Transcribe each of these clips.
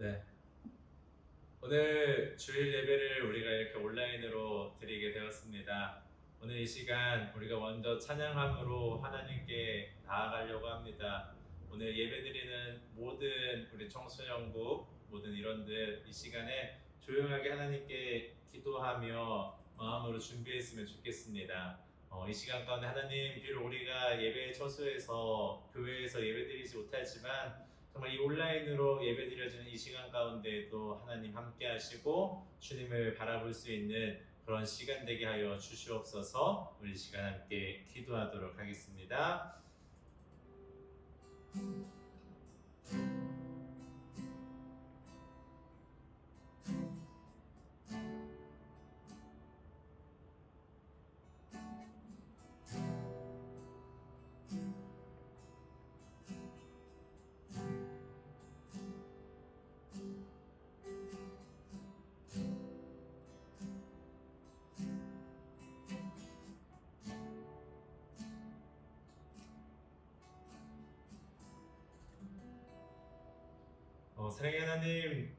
네. 오늘 주일 예배를 우리가 이렇게 온라인으로 드리게 되었습니다. 오늘 이 시간 우리가 먼저 찬양함으로 하나님께 나아가려고 합니다. 오늘 예배드리는 모든 우리 청소년부 모든 일원들 이 시간에 조용하게 하나님께 기도하며 마음으로 준비했으면 좋겠습니다. 이 시간 가운데 하나님, 비록 우리가 예배 처소에서 교회에서 예배드리지 못하지만 정말 이 온라인으로 예배드려지는 이 시간 가운데에도 하나님 함께 하시고 주님을 바라볼 수 있는 그런 시간 되게 하여 주시옵소서. 우리 시간 함께 기도하도록 하겠습니다. 사랑의 하나님,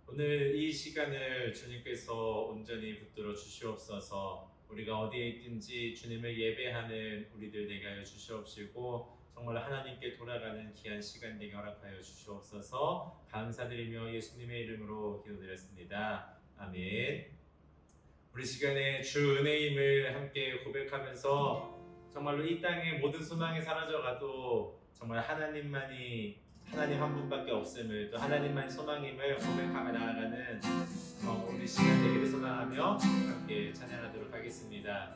오늘 이 시간을 주님께서 온전히 붙들어 주시옵소서. 우리가 어디에 있든지 주님을 예배하는 우리들 되게 하여 주시옵시고 정말 하나님께 돌아가는 귀한 시간 되게 허락하여 주시옵소서. 감사드리며 예수님의 이름으로 기도드렸습니다. 아멘. 우리 시간에 주 은혜임을 함께 고백하면서 정말로 이 땅의 모든 소망이 사라져가도 정말 하나님 한 분밖에 없음을, 또 하나님만이 소망임을 고백하며 나아가는 우리 시간 되기를 소망하며 함께 찬양하도록 하겠습니다.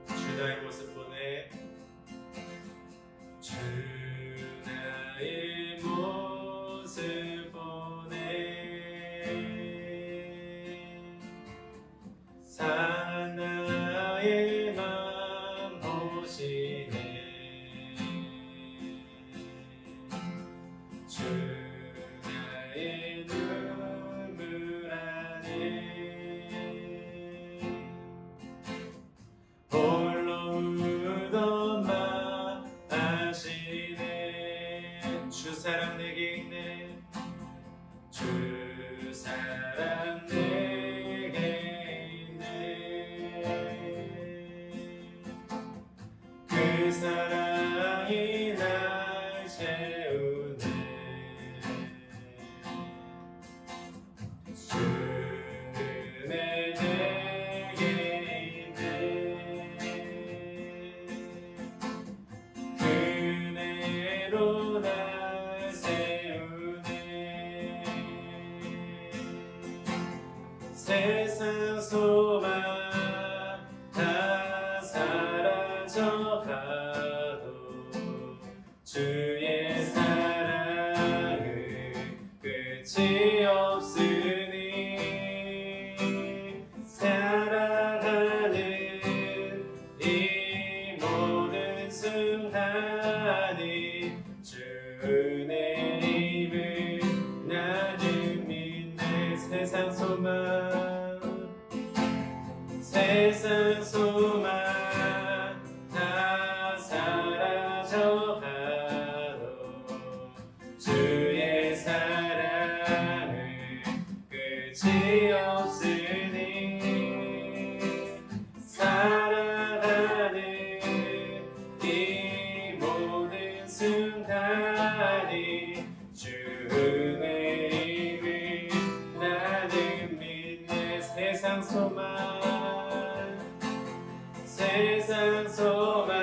주 나의 모습 보내, 주 나의 모습 보내, 산 나의 맘 보시네. 주 나의 눈물 안에 홀로 울던 마 아시네. 주 사랑 내게 있네. 주 사랑 내게 있네. 그 사랑이 날 채우네. 주 은혜 내게 있네. 그네로 날 세우네. 세상 소망 다 사라져가도 주의 사랑은 끝이 없으니 살아가는 이 모든 순간이 주 은혜임을 나는 믿네. 세상 소망 다 사라져가도 주의 사랑은 끝이 없으니 살아가는 이 모든 순간이 주 은혜임을 나는 믿네. 세상 소망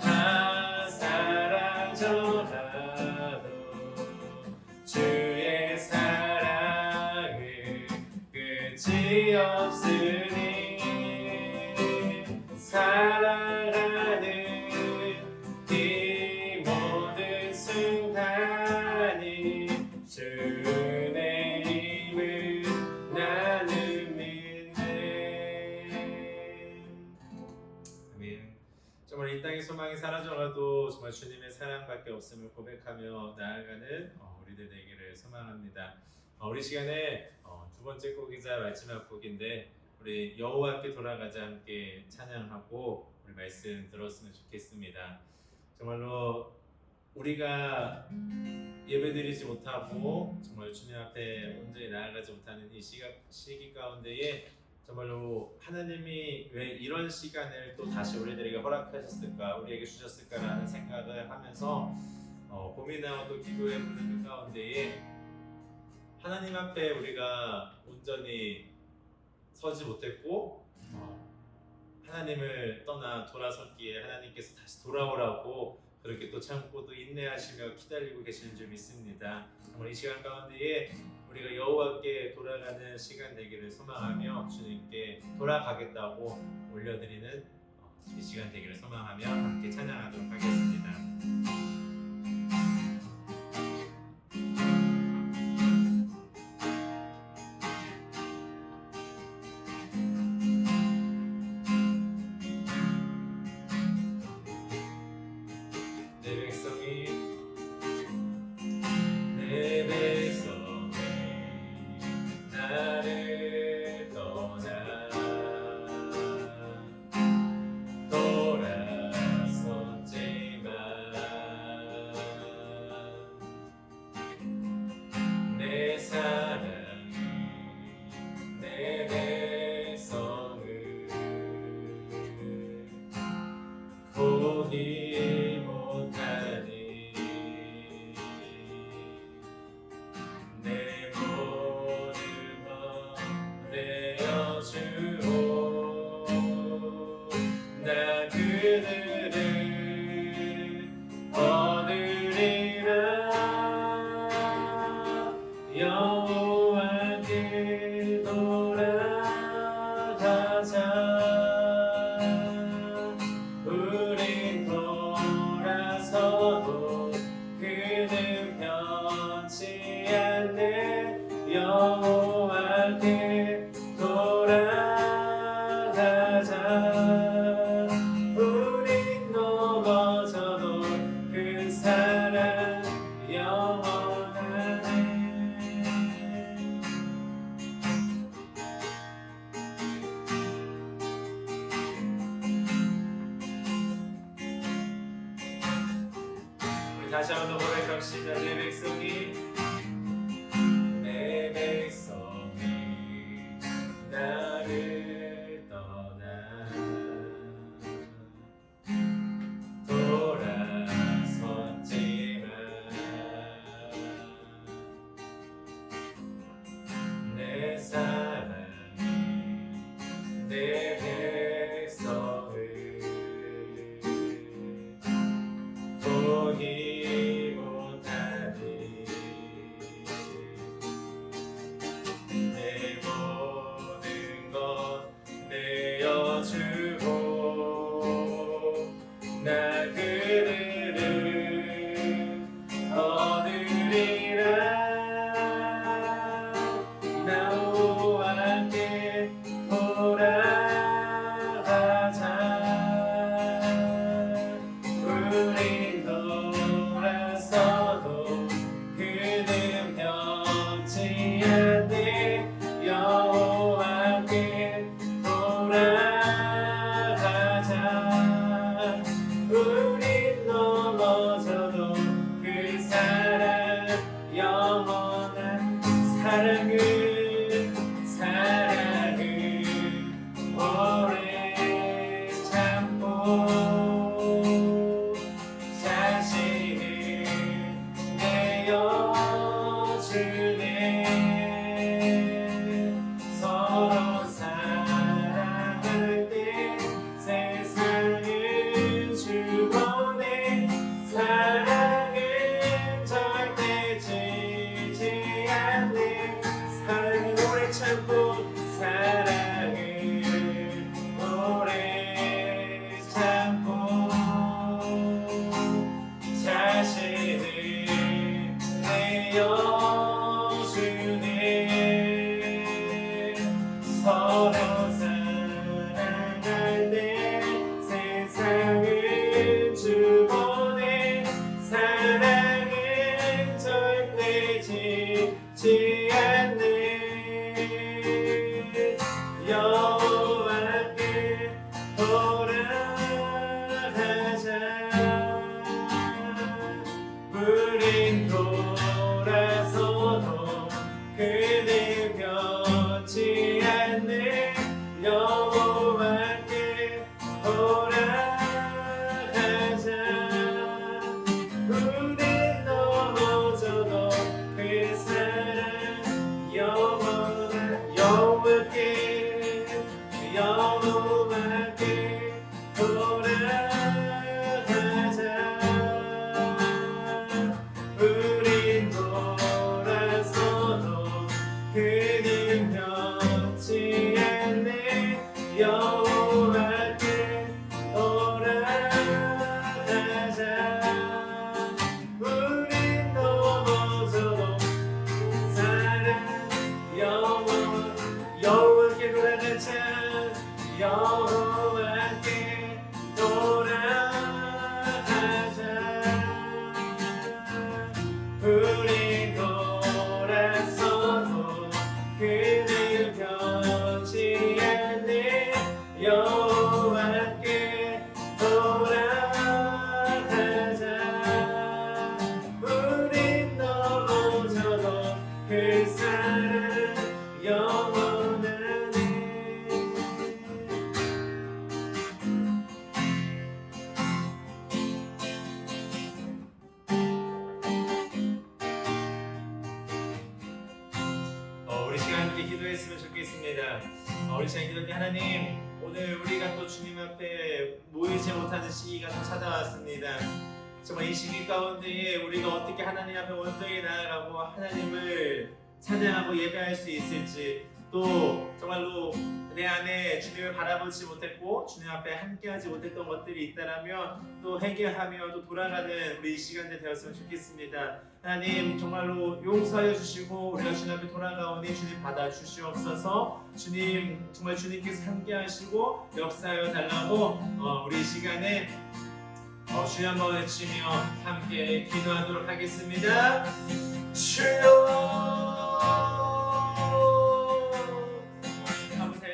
다 사라져가도 주의 사랑은 끝이 없으니 살아가는 이 모든 순간이 주 은혜임을 나는 믿네. 아멘. 정말 이 땅의 소망이 사라져가도 정말 주님의 사랑밖에 없음을 고백하며 나아가는 우리들 되기를 소망합니다. 우리 시간에 두 번째 곡이자 마지막 곡인데 우리 여호와께 돌아가자 함께 찬양하고 우리 말씀 들었으면 좋겠습니다. 정말로 우리가 예배드리지 못하고 정말 주님 앞에 온전히 나아가지 못하는 이 시기 가운데에 정말로 하나님이 왜 이런 시간을 또 다시 우리들에게 허락하셨을까, 우리에게 주셨을까라는 생각을 하면서 고민하고 기도해 보는 그 가운데에 하나님 앞에 우리가 온전히 서지 못했고 하나님을 떠나 돌아섰기에 하나님께서 다시 돌아오라고 그렇게 또 참고 또 인내하시며 기다리고 계시는 줄 믿습니다. 정말 이 시간 가운데에 우리가 여호와께 돌아가는 시간 되기를 소망하며 주님께 돌아가겠다고 올려드리는 이 시간 되기를 소망하며 함께 찬양하도록 하겠습니다. 보기 못하니 내 모든 것 내어주오 나 그들을 얻으리라 여호와께 돌아가자 그는 변치 않네 여호와께 돌아가자 우린 넘어져도 그 사랑 영원하네 다시 한번 고백합시다. 내 백성이 나를 떠나 돌아섰지만 내 사랑이 내 백성을 보기 못하니 내 모든 것 내어주고 나 그들을 얻으리라 나와 함께 돌아가자 우린 돌아서도 그는 변치 않네 여호와께 돌아가자 우린 넘어져도 그 사랑 영원한 사랑을 오래 참고 자신을 내어주네 서로 사랑할 때 세상을 주고내 사랑은 절대 지지 않네 사랑은 오래 참고 사랑을 오래 참고 자신을 내어주네 서로 사랑할 때 세상을 주고내 사랑은 절대 지지 않네 여호와께 돌아가자 여호와께 돌아가자. 우리 돌아서도 그를 변치 않네. 여호와께 돌아가자. 우린 넘어져도 그 사랑 영원하네. 우리 시간 함께 기도했으면 좋겠습니다. 우리 시간 기도할 때 하나님, 오늘 우리가 또 주님 앞에 모이지 못하는 시기가 또 찾아왔습니다. 정말 이 시기 가운데에 우리가 어떻게 하나님 앞에 온전히 나아가고 하나님을 찬양하고 예배할 수 있을지, 또 정말로 내 안에 주님을 바라보지 못했고 주님 앞에 함께하지 못했던 것들이 있다라면 또 해결하며 또 돌아가는 우리 이 시간들 되었으면 좋겠습니다. 하나님, 정말로 용서하여 주시고 우리가 주님 앞에 돌아가오니 주님 받아 주시옵소서. 주님, 정말 주님께서 함께하시고 역사하여 달라고 우리 이 시간에 주여 한번 외치며 함께 기도하도록 하겠습니다. 주여.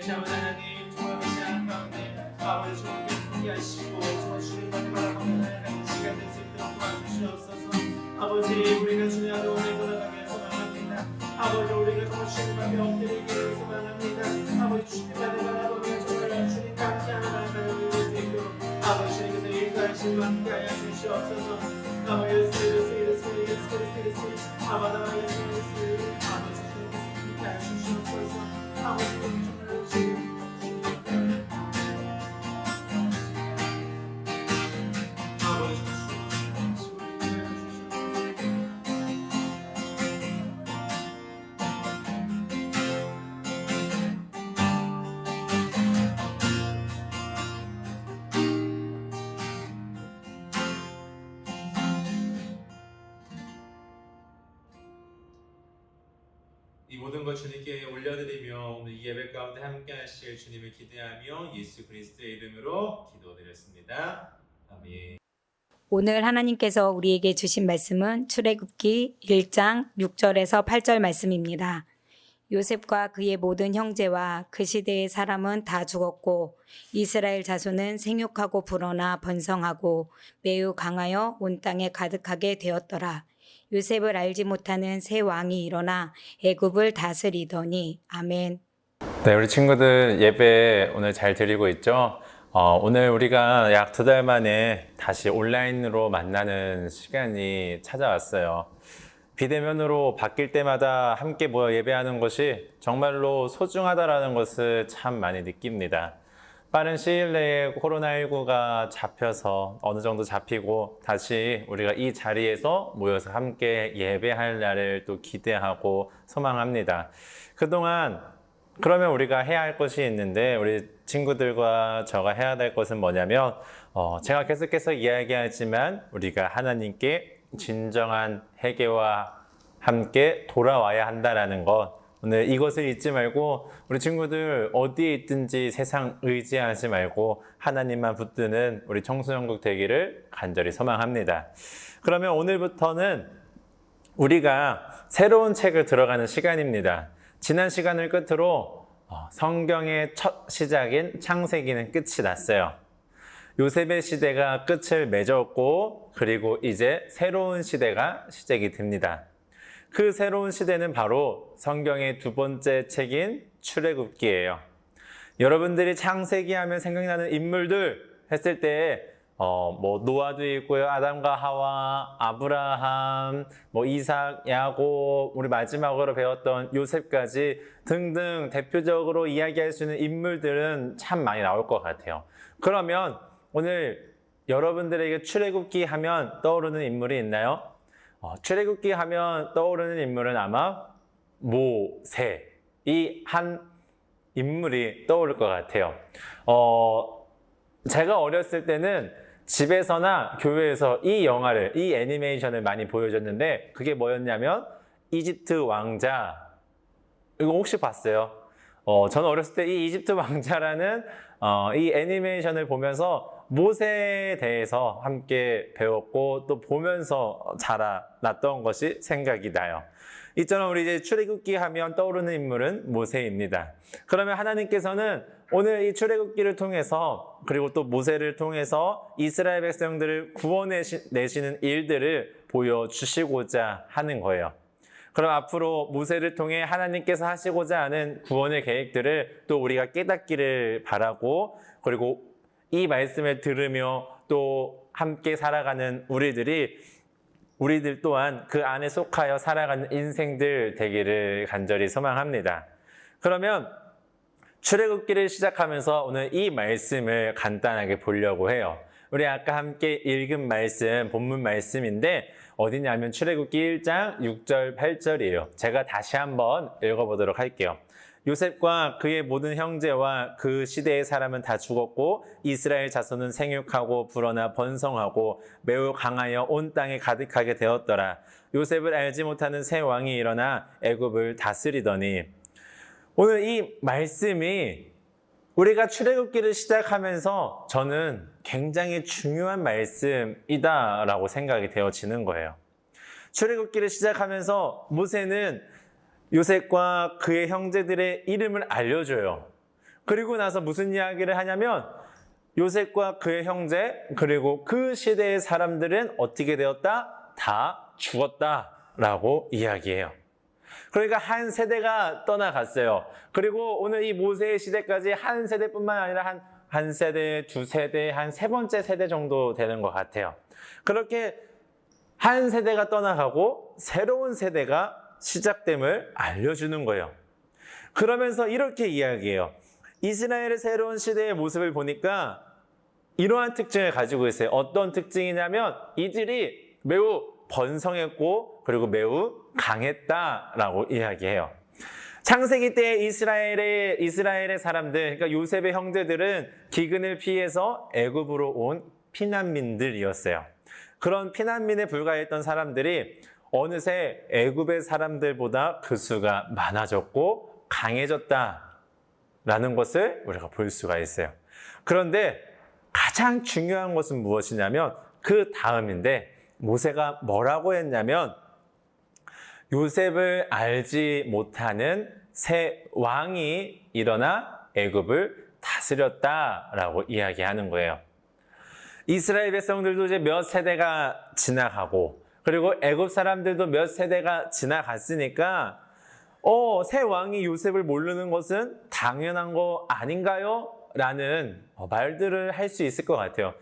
아버지 하나님, 정말 그 시간 가운데 아버지 주님께 함께하시고 정말 주님만을 바라보며 나아가는 시간 될 수 있도록 도와주시옵소서. 아버지, 우리가 주님 앞에 오늘 돌아가며 소망합니다. 아버지, 우리가 정말 주님 앞에 엎드리기를 소망합니다. 아버지, 주님만을 바라보며 정말 주님과 함께하는 나아가는 될 수 있도록 아버지에게서 일하시고 함께하여 주시옵소서. 아버지, 예수 아버지, 아버지 주님께서 함께하여 주시옵소서. 아버지, 정말 주님 이 모든 것 주님께 올려드리며 오늘 이 예배 가운데 함께 하실 주님을 기대하며 예수 그리스도의 이름으로 기도드렸습니다. 아멘. 오늘 하나님께서 우리에게 주신 말씀은 출애굽기 1장 6절에서 8절 말씀입니다. 요셉과 그의 모든 형제와 그 시대의 사람은 다 죽었고 이스라엘 자손은 생육하고 불어나 번성하고 매우 강하여 온 땅에 가득하게 되었더라. 요셉을 알지 못하는 새 왕이 일어나 애굽을 다스리더니. 아멘. 네, 우리 친구들 예배 오늘 잘 드리고 있죠? 오늘 우리가 약 2달 만에 다시 온라인으로 만나는 시간이 찾아왔어요. 비대면으로 바뀔 때마다 함께 모여 예배하는 것이 정말로 소중하다라는 것을 참 많이 느낍니다. 빠른 시일 내에 코로나19가 잡혀서 어느 정도 잡히고 다시 우리가 이 자리에서 모여서 함께 예배할 날을 또 기대하고 소망합니다. 그동안 그러면 우리가 해야 할 것이 있는데 우리 친구들과 저가 해야 될 것은 뭐냐면 제가 계속해서 이야기하지만 우리가 하나님께 진정한 회개와 함께 돌아와야 한다는 것, 오늘 이것을 잊지 말고 우리 친구들 어디에 있든지 세상 의지하지 말고 하나님만 붙드는 우리 청소년국 되기를 간절히 소망합니다. 그러면 오늘부터는 우리가 새로운 책을 들어가는 시간입니다. 지난 시간을 끝으로 성경의 첫 시작인 창세기는 끝이 났어요. 요셉의 시대가 끝을 맺었고 그리고 이제 새로운 시대가 시작이 됩니다. 그 새로운 시대는 바로 성경의 두 번째 책인 출애굽기예요. 여러분들이 창세기 하면 생각나는 인물들 했을 때 노아도 있고요, 아담과 하와, 아브라함, 이삭, 야곱, 우리 마지막으로 배웠던 요셉까지 등등 대표적으로 이야기할 수 있는 인물들은 참 많이 나올 것 같아요. 그러면 오늘 여러분들에게 출애굽기 하면 떠오르는 인물이 있나요? 출애굽기 하면 떠오르는 인물은 아마 모세, 이 한 인물이 떠오를 것 같아요. 제가 어렸을 때는 집에서나 교회에서 이 영화를, 이 애니메이션을 많이 보여줬는데 그게 뭐였냐면 이집트 왕자. 이거 혹시 봤어요? 저는 어렸을 때 이 이집트 왕자라는 이 애니메이션을 보면서 모세에 대해서 함께 배웠고 또 보면서 자라났던 것이 생각이 나요. 이처럼 우리 이제 출애굽기 하면 떠오르는 인물은 모세입니다. 그러면 하나님께서는 오늘 이 출애굽기를 통해서 그리고 또 모세를 통해서 이스라엘 백성들을 구원내시는 일들을 보여주시고자 하는 거예요. 그럼 앞으로 모세를 통해 하나님께서 하시고자 하는 구원의 계획들을 또 우리가 깨닫기를 바라고, 그리고 이 말씀을 들으며 또 함께 살아가는 우리들 또한 그 안에 속하여 살아가는 인생들 되기를 간절히 소망합니다. 그러면 출애굽기를 시작하면서 오늘 이 말씀을 간단하게 보려고 해요. 우리 아까 함께 읽은 말씀, 본문 말씀인데 어디냐면 출애굽기 1장 6절 8절이에요. 제가 다시 한번 읽어보도록 할게요. 요셉과 그의 모든 형제와 그 시대의 사람은 다 죽었고 이스라엘 자손은 생육하고 불어나 번성하고 매우 강하여 온 땅에 가득하게 되었더라. 요셉을 알지 못하는 새 왕이 일어나 애굽을 다스리더니. 오늘 이 말씀이 우리가 출애굽기를 시작하면서 저는 굉장히 중요한 말씀이다라고 생각이 되어지는 거예요. 출애굽기를 시작하면서 모세는 요셉과 그의 형제들의 이름을 알려줘요. 그리고 나서 무슨 이야기를 하냐면 요셉과 그의 형제 그리고 그 시대의 사람들은 어떻게 되었다? 다 죽었다라고 이야기해요. 그러니까 한 세대가 떠나갔어요. 그리고 오늘 이 모세의 시대까지 한 세대뿐만 아니라 한 세대, 두 세대, 한 세 번째 세대 정도 되는 것 같아요. 그렇게 한 세대가 떠나가고 새로운 세대가 시작됨을 알려주는 거예요. 그러면서 이렇게 이야기해요. 이스라엘의 새로운 시대의 모습을 보니까 이러한 특징을 가지고 있어요. 어떤 특징이냐면 이들이 매우 번성했고 그리고 매우 강했다라고 이야기해요. 창세기 때 이스라엘의 사람들, 그러니까 요셉의 형제들은 기근을 피해서 애굽으로 온 피난민들이었어요. 그런 피난민에 불과했던 사람들이 어느새 애굽의 사람들보다 그 수가 많아졌고 강해졌다라는 것을 우리가 볼 수가 있어요. 그런데 가장 중요한 것은 무엇이냐면 그 다음인데 모세가 뭐라고 했냐면 요셉을 알지 못하는 새 왕이 일어나 애굽을 다스렸다라고 이야기하는 거예요. 이스라엘 백성들도 이제 몇 세대가 지나가고 그리고 애굽 사람들도 몇 세대가 지나갔으니까 새 왕이 요셉을 모르는 것은 당연한 거 아닌가요? 라는 말들을 할 수 있을 것 같아요.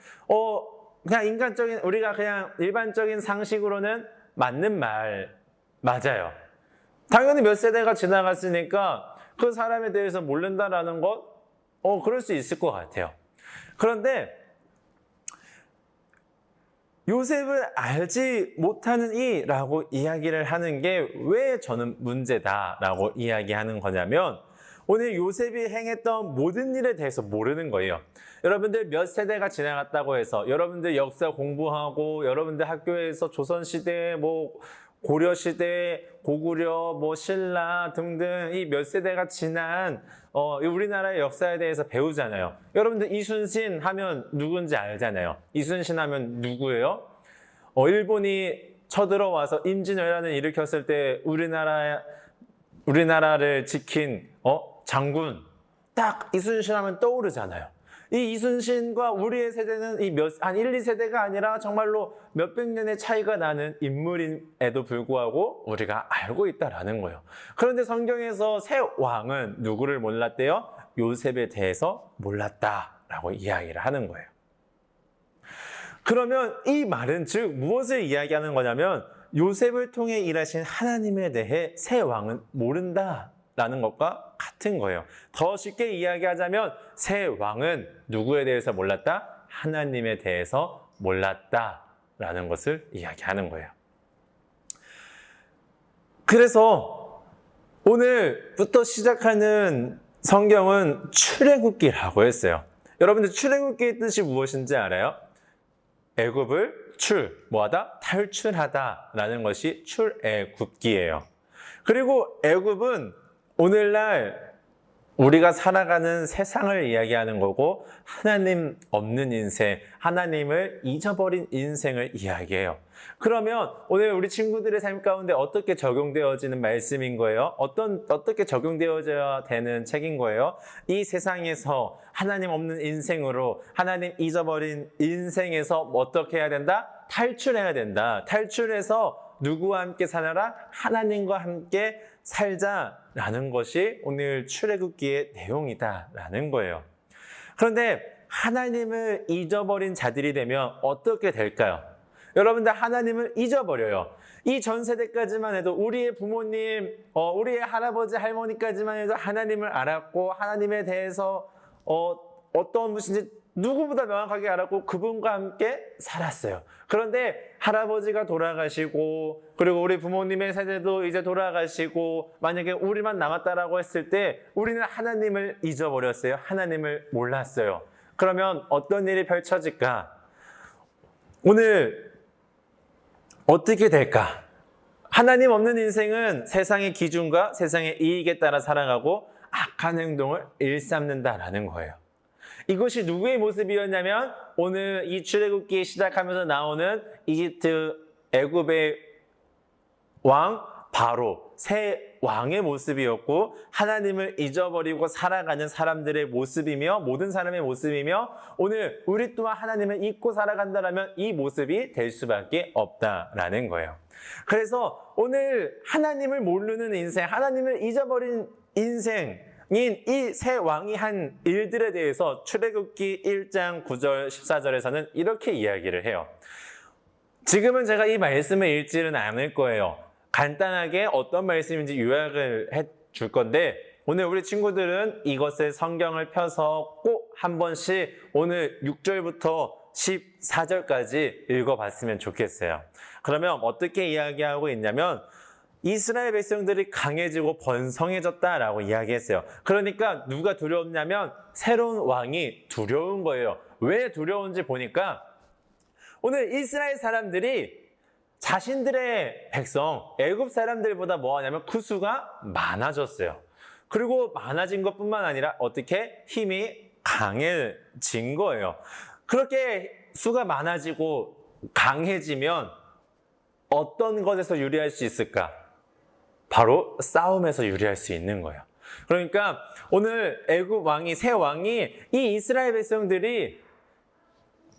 그냥 우리가 그냥 일반적인 상식으로는 맞는 말 맞아요. 당연히 몇 세대가 지나갔으니까 그 사람에 대해서 모른다라는 것, 그럴 수 있을 것 같아요. 그런데 요셉을 알지 못하는 이라고 이야기를 하는 게 왜 저는 문제다라고 이야기하는 거냐면 오늘 요셉이 행했던 모든 일에 대해서 모르는 거예요. 여러분들 몇 세대가 지나갔다고 해서 여러분들 역사 공부하고 여러분들 학교에서 조선시대, 고려시대, 고구려, 신라 등등 이 몇 세대가 지난 우리나라의 역사에 대해서 배우잖아요. 여러분들 이순신 하면 누군지 알잖아요. 이순신 하면 누구예요? 일본이 쳐들어와서 임진왜란을 일으켰을 때 우리나라를 지킨 장군 딱 이순신 하면 떠오르잖아요. 이 이순신과 우리의 세대는 한 1, 2세대가 아니라 정말로 몇백 년의 차이가 나는 인물임에도 불구하고 우리가 알고 있다라는 거예요. 그런데 성경에서 새 왕은 누구를 몰랐대요? 요셉에 대해서 몰랐다라고 이야기를 하는 거예요. 그러면 이 말은 즉 무엇을 이야기하는 거냐면 요셉을 통해 일하신 하나님에 대해 새 왕은 모른다라는 것과 같은 거예요. 더 쉽게 이야기하자면 새 왕은 누구에 대해서 몰랐다? 하나님에 대해서 몰랐다라는 것을 이야기하는 거예요. 그래서 오늘부터 시작하는 성경은 출애굽기라고 했어요. 여러분들 출애굽기의 뜻이 무엇인지 알아요? 애굽을 뭐하다? 탈출하다라는 것이 출애굽기예요. 그리고 애굽은 오늘날 우리가 살아가는 세상을 이야기하는 거고 하나님 없는 인생, 하나님을 잊어버린 인생을 이야기해요. 그러면 오늘 우리 친구들의 삶 가운데 어떻게 적용되어지는 말씀인 거예요? 어떻게 적용되어져야 되는 책인 거예요? 이 세상에서 하나님 없는 인생으로 하나님 잊어버린 인생에서 어떻게 해야 된다? 탈출해야 된다. 탈출해서 누구와 함께 살아라? 하나님과 함께 살자라는 것이 오늘 출애굽기의 내용이다라는 거예요. 그런데 하나님을 잊어버린 자들이 되면 어떻게 될까요? 여러분들 하나님을 잊어버려요. 이 전 세대까지만 해도 우리의 부모님, 우리의 할아버지, 할머니까지만 해도 하나님을 알았고 하나님에 대해서 어떤 분이신지 누구보다 명확하게 알았고 그분과 함께 살았어요. 그런데 할아버지가 돌아가시고 그리고 우리 부모님의 세대도 이제 돌아가시고 만약에 우리만 남았다라고 했을 때 우리는 하나님을 잊어버렸어요. 하나님을 몰랐어요. 그러면 어떤 일이 펼쳐질까? 오늘 어떻게 될까? 하나님 없는 인생은 세상의 기준과 세상의 이익에 따라 살아가고 악한 행동을 일삼는다라는 거예요. 이것이 누구의 모습이었냐면 오늘 이 출애굽기 시작하면서 나오는 이집트 애굽의 왕 바로 새 왕의 모습이었고 하나님을 잊어버리고 살아가는 사람들의 모습이며 모든 사람의 모습이며 오늘 우리 또한 하나님을 잊고 살아간다면 이 모습이 될 수밖에 없다라는 거예요. 그래서 오늘 하나님을 모르는 인생, 하나님을 잊어버린 인생 이 새 왕이 한 일들에 대해서 출애굽기 1장 9절 14절에서는 이렇게 이야기를 해요. 지금은 제가 이 말씀을 읽지는 않을 거예요. 간단하게 어떤 말씀인지 요약을 해 줄 건데 오늘 우리 친구들은 이것을 성경을 펴서 꼭 한 번씩 오늘 6절부터 14절까지 읽어봤으면 좋겠어요. 그러면 어떻게 이야기하고 있냐면 이스라엘 백성들이 강해지고 번성해졌다라고 이야기했어요. 그러니까 누가 두려웠냐면 새로운 왕이 두려운 거예요. 왜 두려운지 보니까 오늘 이스라엘 사람들이 자신들의 백성, 애굽 사람들보다 뭐하냐면 그 수가 많아졌어요. 그리고 많아진 것뿐만 아니라 어떻게 힘이 강해진 거예요. 그렇게 수가 많아지고 강해지면 어떤 것에서 유리할 수 있을까? 바로 싸움에서 유리할 수 있는 거예요. 그러니까 오늘 애굽 왕이 새 왕이 이 이스라엘 백성들이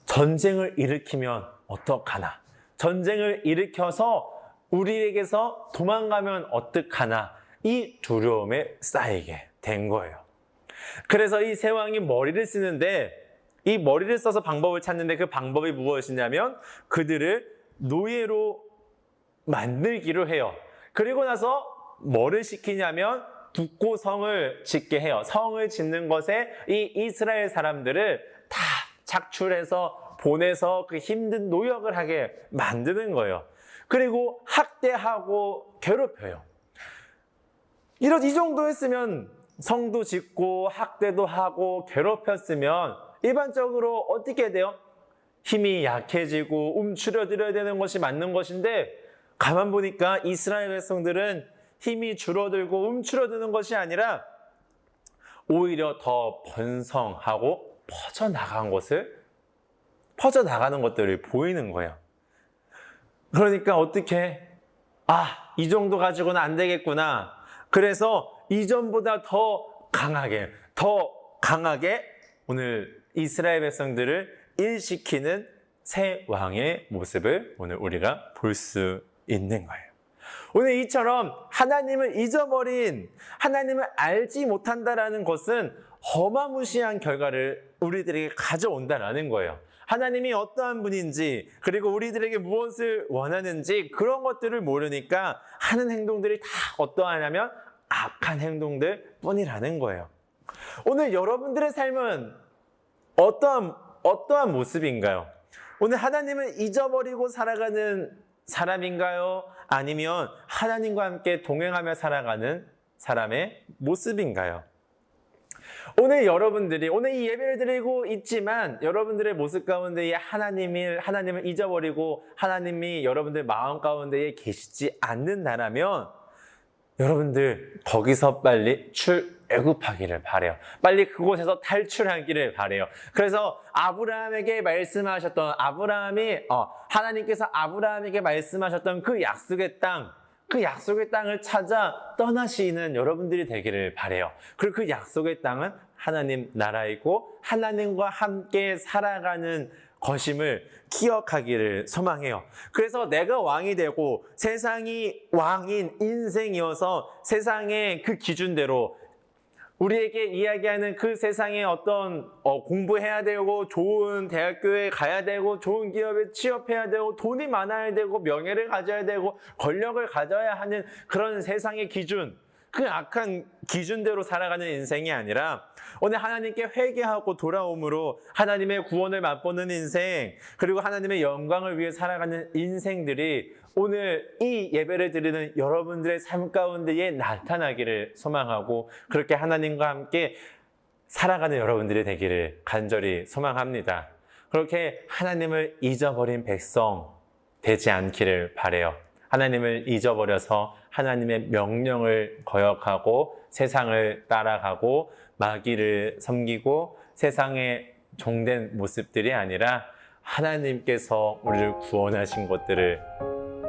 전쟁을 일으키면 어떡하나? 전쟁을 일으켜서 우리에게서 도망가면 어떡하나? 이 두려움에 쌓이게 된 거예요. 그래서 이 새 왕이 머리를 쓰는데 이 머리를 써서 방법을 찾는데 그 방법이 무엇이냐면 그들을 노예로 만들기로 해요. 그리고 나서 뭐를 시키냐면 북고 성을 짓게 해요. 성을 짓는 것에 이 이스라엘 사람들을 다 착출해서 보내서 그 힘든 노역을 하게 만드는 거예요. 그리고 학대하고 괴롭혀요. 이 정도 했으면 성도 짓고 학대도 하고 괴롭혔으면 일반적으로 어떻게 돼요? 힘이 약해지고 움츠러들어야 되는 것이 맞는 것인데 가만 보니까 이스라엘 백성들은 힘이 줄어들고 움츠러드는 것이 아니라 오히려 더 번성하고 퍼져나가는 것들이 보이는 거예요. 그러니까 어떻게 이 정도 가지고는 안 되겠구나. 그래서 이전보다 더 강하게 오늘 이스라엘 백성들을 일시키는 새 왕의 모습을 오늘 우리가 볼 수 있는 거예요. 오늘 이처럼 하나님을 잊어버린, 하나님을 알지 못한다라는 것은 어마무시한 결과를 우리들에게 가져온다라는 거예요. 하나님이 어떠한 분인지, 그리고 우리들에게 무엇을 원하는지 그런 것들을 모르니까 하는 행동들이 다 어떠하냐면 악한 행동들 뿐이라는 거예요. 오늘 여러분들의 삶은 어떠한 모습인가요? 오늘 하나님을 잊어버리고 살아가는 사람인가요? 아니면 하나님과 함께 동행하며 살아가는 사람의 모습인가요? 오늘 여러분들이 오늘 이 예배를 드리고 있지만 여러분들의 모습 가운데에 하나님을 잊어버리고 하나님이 여러분들 마음 가운데에 계시지 않는다라면 여러분들 거기서 빨리 애굽하기를 바래요. 빨리 그곳에서 탈출하기를 바래요. 그래서 아브라함에게 말씀하셨던 하나님께서 아브라함에게 말씀하셨던 그 약속의 땅을 찾아 떠나시는 여러분들이 되기를 바래요. 그리고 그 약속의 땅은 하나님 나라이고 하나님과 함께 살아가는 것임을 기억하기를 소망해요. 그래서 내가 왕이 되고 세상이 왕인 인생이어서 세상의 그 기준대로 우리에게 이야기하는 그 세상에 어떤 공부해야 되고 좋은 대학교에 가야 되고 좋은 기업에 취업해야 되고 돈이 많아야 되고 명예를 가져야 되고 권력을 가져야 하는 그런 세상의 기준, 그 악한 기준대로 살아가는 인생이 아니라 오늘 하나님께 회개하고 돌아옴으로 하나님의 구원을 맛보는 인생, 그리고 하나님의 영광을 위해 살아가는 인생들이 오늘 이 예배를 드리는 여러분들의 삶 가운데에 나타나기를 소망하고 그렇게 하나님과 함께 살아가는 여러분들이 되기를 간절히 소망합니다. 그렇게 하나님을 잊어버린 백성 되지 않기를 바라요. 하나님을 잊어버려서 하나님의 명령을 거역하고 세상을 따라가고 마귀를 섬기고 세상의 종된 모습들이 아니라 하나님께서 우리를 구원하신 것들을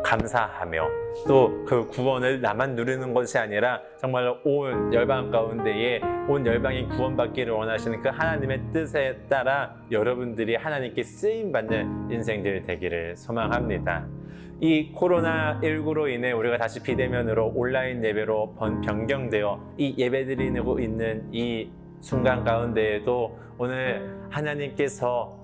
감사하며 또 그 구원을 나만 누리는 것이 아니라 정말 온 열방 가운데에 온 열방이 구원받기를 원하시는 그 하나님의 뜻에 따라 여러분들이 하나님께 쓰임받는 인생들 되기를 소망합니다. 이 코로나19로 인해 우리가 다시 비대면으로 온라인 예배로 변경되어 이 예배드리고 있는 이 순간 가운데에도 오늘 하나님께서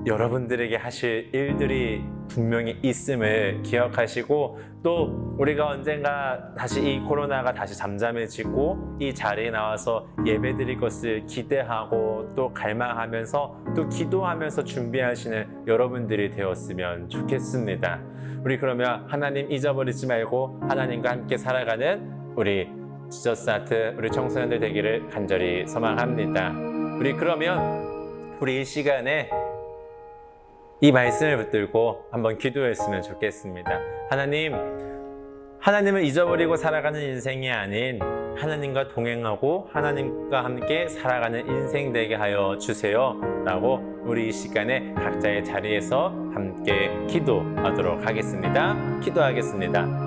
여러분들에게 하실 일들이 분명히 있음을 기억하시고 또 우리가 언젠가 다시 이 코로나가 다시 잠잠해지고 이 자리에 나와서 예배드릴 것을 기대하고 또 갈망하면서 또 기도하면서 준비하시는 여러분들이 되었으면 좋겠습니다. 우리 그러면 하나님 잊어버리지 말고 하나님과 함께 살아가는 우리 지저스 아트 우리 청소년들 되기를 간절히 소망합니다. 우리 그러면 우리 이 시간에 이 말씀을 붙들고 한번 기도했으면 좋겠습니다. 하나님을 잊어버리고 살아가는 인생이 아닌 하나님과 동행하고 하나님과 함께 살아가는 인생 되게 하여 주세요 라고 우리 이 시간에 각자의 자리에서 함께 기도하도록 하겠습니다. 기도하겠습니다.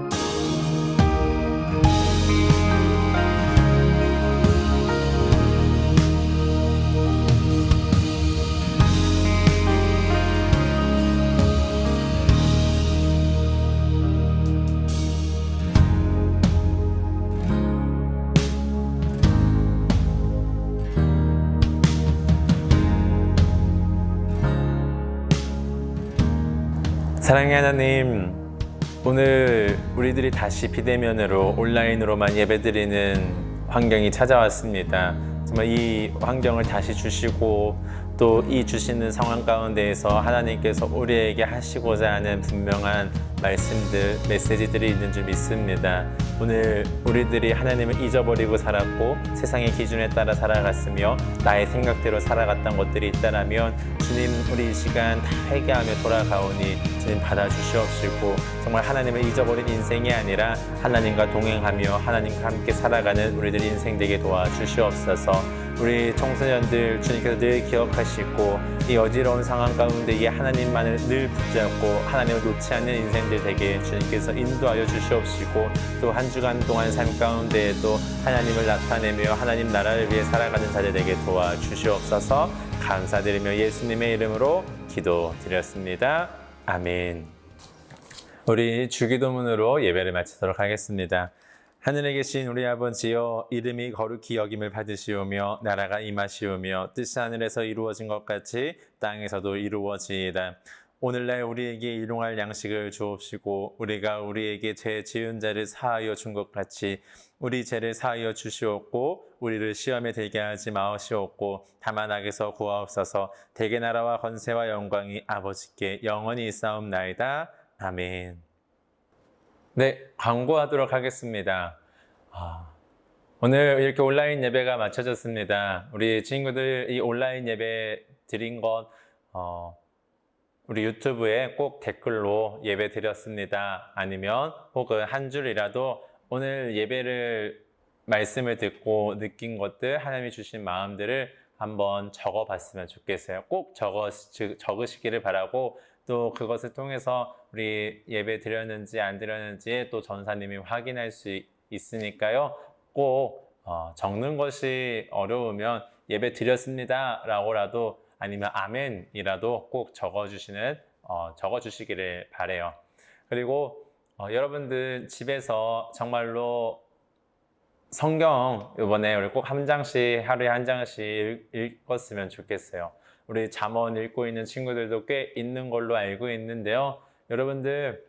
사랑의 하나님, 오늘 우리들이 다시 비대면으로 온라인으로만 예배드리는 환경이 찾아왔습니다. 정말 이 환경을 다시 주시고 또 이 주시는 상황 가운데에서 하나님께서 우리에게 하시고자 하는 분명한 말씀들, 메시지들이 있는 줄 믿습니다. 오늘 우리들이 하나님을 잊어버리고 살았고 세상의 기준에 따라 살아갔으며 나의 생각대로 살아갔던 것들이 있다라면 주님 우리 이 시간 다 회개하며 돌아가오니 주님 받아주시옵시고 정말 하나님을 잊어버린 인생이 아니라 하나님과 동행하며 하나님과 함께 살아가는 우리들 인생 되게 도와주시옵소서. 우리 청소년들 주님께서 늘 기억하시고 이 어지러운 상황 가운데 이 하나님만을 늘 붙잡고 하나님을 놓지 않는 인생들 되게 주님께서 인도하여 주시옵시고 또 한 주간 동안 삶 가운데에도 하나님을 나타내며 하나님 나라를 위해 살아가는 자들 되게 도와주시옵소서. 감사드리며 예수님의 이름으로 기도드렸습니다. 아멘. 우리 주기도문으로 예배를 마치도록 하겠습니다. 하늘에 계신 우리 아버지여, 이름이 거룩히 여김을 받으시오며 나라가 임하시오며 뜻이 하늘에서 이루어진 것 같이 땅에서도 이루어지이다. 오늘날 우리에게 일용할 양식을 주옵시고 우리가 우리에게 죄 지은 자를 사하여 준 것 같이 우리 죄를 사하여 주시옵고 우리를 시험에 들게 하지 마시옵고 다만 악에서 구하옵소서. 대개 나라와 권세와 영광이 아버지께 영원히 있사옵나이다. 아멘. 네, 광고하도록 하겠습니다. 오늘 이렇게 온라인 예배가 마쳐졌습니다. 우리 친구들 이 온라인 예배 드린 것 우리 유튜브에 꼭 댓글로 예배 드렸습니다. 아니면 혹은 한 줄이라도 오늘 예배를 말씀을 듣고 느낀 것들, 하나님이 주신 마음들을 한번 적어봤으면 좋겠어요. 꼭 적으시기를 바라고, 또 그것을 통해서 우리 예배 드렸는지 안 드렸는지 또 전사님이 확인할 수 있으니까요. 꼭 적는 것이 어려우면 예배 드렸습니다 라고라도, 아니면 아멘이라도 꼭 적어주시기를 바래요. 그리고 여러분들 집에서 정말로 성경 이번에 우리 꼭 한 장씩, 하루에 한 장씩 읽었으면 좋겠어요. 우리 잠언 읽고 있는 친구들도 꽤 있는 걸로 알고 있는데요. 여러분들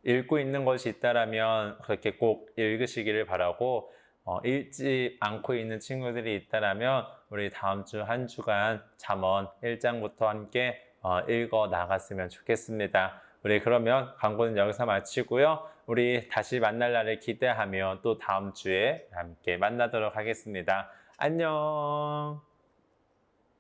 읽고 있는 것이 있다라면 그렇게 꼭 읽으시기를 바라고, 읽지 않고 있는 친구들이 있다라면 우리 다음 주 한 주간 잠언 1장부터 함께 읽어 나갔으면 좋겠습니다. 우리 그러면 광고는 여기서 마치고요. 우리 다시 만날 날을 기대하며 또 다음 주에 함께 만나도록 하겠습니다. 안녕.